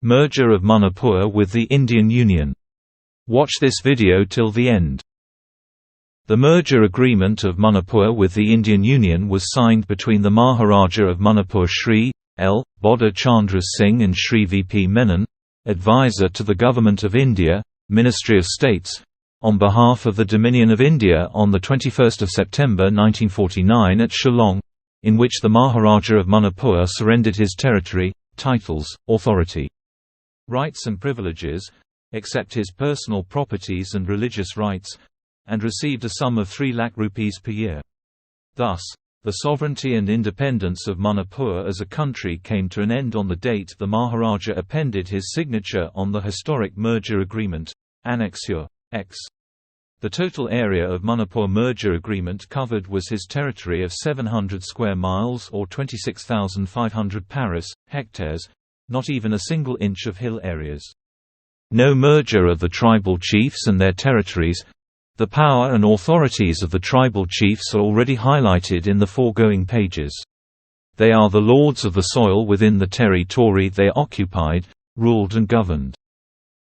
Merger of Manipur with the Indian Union. Watch this video till the end. The merger agreement of Manipur with the Indian Union was signed between the Maharaja of Manipur Shri, L. Bodha Chandra Singh and Shri V.P.Menon, advisor to the Government of India, Ministry of States, on behalf of the Dominion of India on 21 September 1949 at Shillong, in which the Maharaja of Manipur surrendered his territory, titles, authority, rights and privileges, except his personal properties and religious rights, and received a sum of 3 lakh rupees per year. Thus, the sovereignty and independence of Manipur as a country came to an end on the date the Maharaja appended his signature on the historic merger agreement, Annexure X. The total area of Manipur merger agreement covered was his territory of 700 square miles or 26,500 paris, hectares, not even a single inch of hill areas. No merger of the tribal chiefs and their territories. The power and authorities of the tribal chiefs are already highlighted in the foregoing pages. They are the lords of the soil within the territory they occupied, ruled and governed.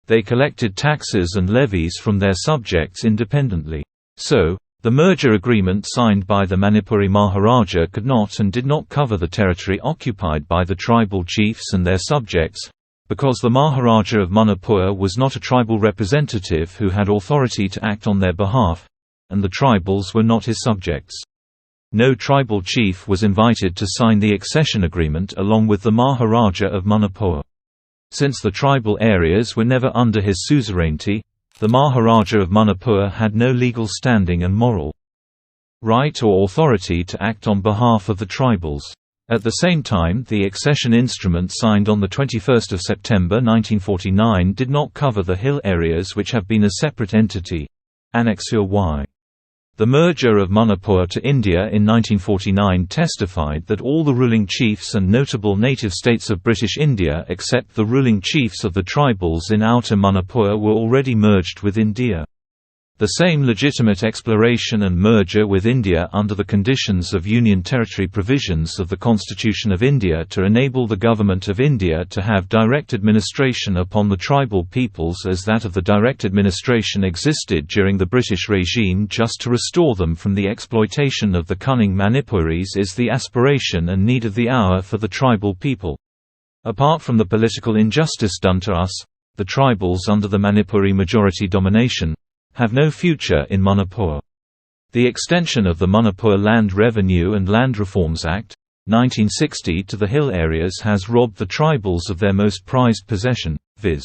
They collected taxes and levies from their subjects independently. So, the merger agreement signed by the Manipuri Maharaja could not and did not cover the territory occupied by the tribal chiefs and their subjects, because the Maharaja of Manipur was not a tribal representative who had authority to act on their behalf, and the tribals were not his subjects. No tribal chief was invited to sign the accession agreement along with the Maharaja of Manipur. Since the tribal areas were never under his suzerainty, the Maharaja of Manipur had no legal standing and moral right or authority to act on behalf of the tribals. At the same time, the accession instrument signed on 21 September 1949 did not cover the hill areas which have been a separate entity. Annexure Y. The merger of Manipur to India in 1949 testified that all the ruling chiefs and notable native states of British India except the ruling chiefs of the tribals in Outer Manipur were already merged with India. The same legitimate exploration and merger with India under the conditions of Union Territory provisions of the Constitution of India to enable the Government of India to have direct administration upon the tribal peoples as that of the direct administration existed during the British regime just to restore them from the exploitation of the cunning Manipuris is the aspiration and need of the hour for the tribal people. Apart from the political injustice done to us, the tribals under the Manipuri majority domination have no future in Manipur. The extension of the Manipur Land Revenue and Land Reforms Act, 1960 to the hill areas has robbed the tribals of their most prized possession, viz.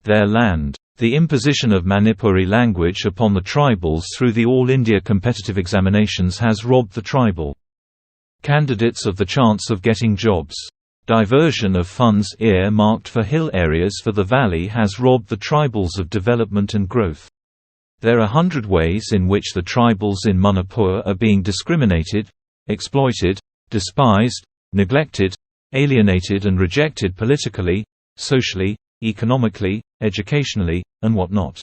their land. The imposition of Manipuri language upon the tribals through the All India competitive examinations has robbed the tribal candidates of the chance of getting jobs. Diversion of funds ear-marked for hill areas for the valley has robbed the tribals of development and growth. There are 100 ways in which the tribals in Manipur are being discriminated, exploited, despised, neglected, alienated and rejected politically, socially, economically, educationally, and whatnot.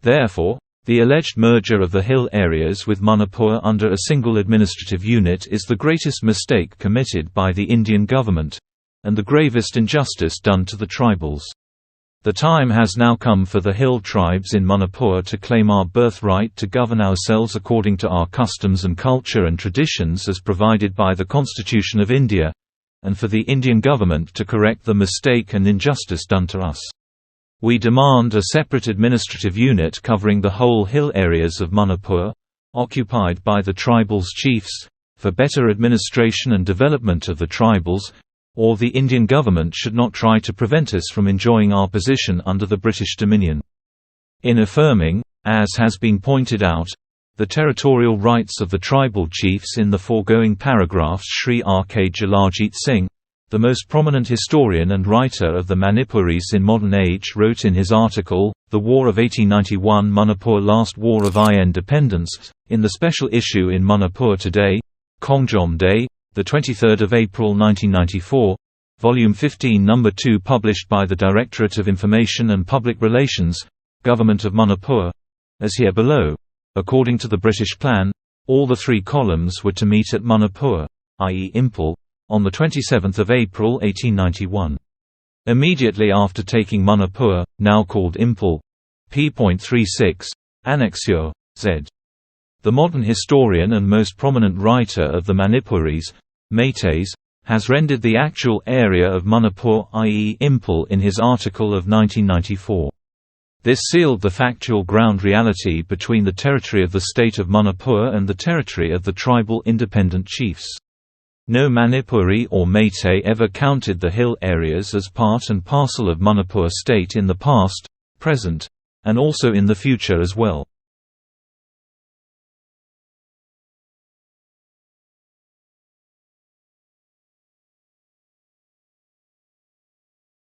Therefore, the alleged merger of the hill areas with Manipur under a single administrative unit is the greatest mistake committed by the Indian government, and the gravest injustice done to the tribals. The time has now come for the hill tribes in Manipur to claim our birthright to govern ourselves according to our customs and culture and traditions as provided by the Constitution of India, and for the Indian government to correct the mistake and injustice done to us. We demand a separate administrative unit covering the whole hill areas of Manipur, occupied by the tribals' chiefs, for better administration and development of the tribals, or the Indian government should not try to prevent us from enjoying our position under the British Dominion. In affirming, as has been pointed out, the territorial rights of the tribal chiefs in the foregoing paragraphs, Sri R.K. Jalajit Singh, the most prominent historian and writer of the Manipuris in modern age, wrote in his article, The War of 1891 Manipur Last War of Independence, in the special issue in Manipur Today, Kongjom Day, 23 April 1994, Volume 15 No. 2 published by the Directorate of Information and Public Relations, Government of Manipur, as here below. According to the British plan, all the 3 columns were to meet at Manipur, i.e. Impal, on 27 April 1891. Immediately after taking Manipur, now called Impel, p.36, Annexure, Z. The modern historian and most prominent writer of the Manipuris, Meiteis, has rendered the actual area of Manipur, i.e. Impel, in his article of 1994. This sealed the factual ground reality between the territory of the state of Manipur and the territory of the tribal independent chiefs. No Manipuri or Meitei ever counted the hill areas as part and parcel of Manipur state in the past, present, and also in the future as well.